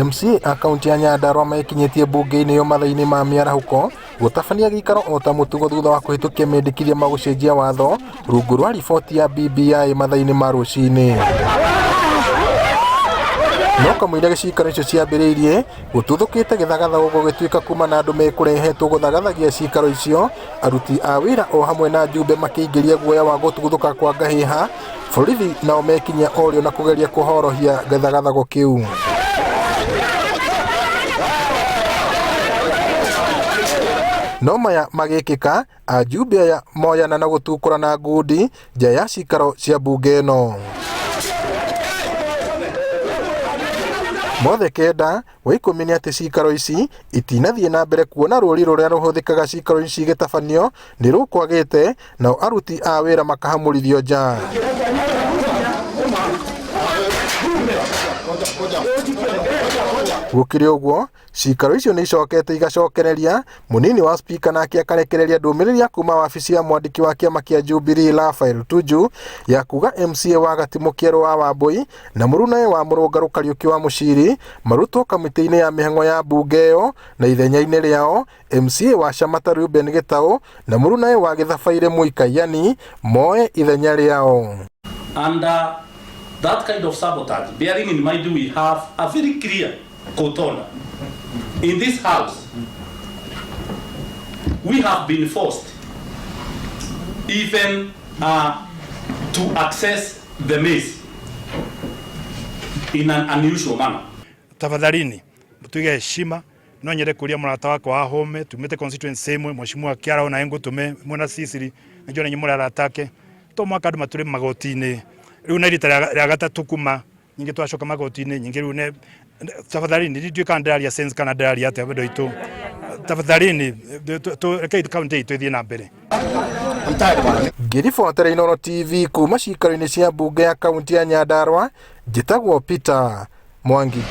MCA akaunti ya Nyandarua maikinyitie bunge-ini yo mathaini ma miarahuko gutabania gikaro o ta mutugo thutha wa kuhitukia mendikithia ma gucenjia watho rungu rwa riboti ya BBI mathaini ma rucini. No kamwira gicikaro icio ciambiriirie gututhukite githagathago gugituika kuma na andu mekurehetwo guthagathagia cikaro icio, aruti a wira o hamwe na njumbe makiingiria guoya wa gutuguthuka kwa ngahiha, borithi nao mekinyia orio na kugeria kuhorohia githagathago kiu. No maya magikika ajumbe aya moyana na gutukura na ngundi nja ya cikaro cia bunge ino. Mothe kenda wa ikumi ni ati cikaro ici itinathie na mbere kuona ruri ruria ruhuthikaga cikaro ici gitabanio ni rukwagite na aruti a wira makahamurithio nja. Gukiri uguo cikaro icio ni icokete igacokereria munini wa speaker nake akarekereria ndumiriria kuma wabici ya mwandiki wa kiama kia Jubilee Raphael Tuju ya kuga MCA wa Gatimu Kieru wa Wambui na murunae wa Murungaru Kariuki wa Muciri marutwo kamiti-ini ya mihango ya bunge yo na ithenya-ini riao MCA wa Shamata Ruben Gitau na murunae wa Githabaire Muikayani moe ithenya riao. Under that kind of sabotage, bearing in mind we have a very clear court order. In this house, we have been forced even to access the maze in an unusual manner. Tafadhalini mtuige heshima no nyere kuria murata wako wa home tumete constituency imwe mheshimiwa Kiara ona engo tume mwana sisiri najua nenye muri aratake to mwaka ndu mature magoti-ini riu na rita rya gatatu kuma nyingi twacoka magoti-ini nyingi riu ne tafadhalini ndi twika ndaria sense kana ndaria ate bado itu tafadhalini to reke county itu ithie na mbere. Ngirifotere Inooro TV kuma cikaro-ini cia bunge ya kaunti ya Nyandarua njitagwo Peter Mwangi.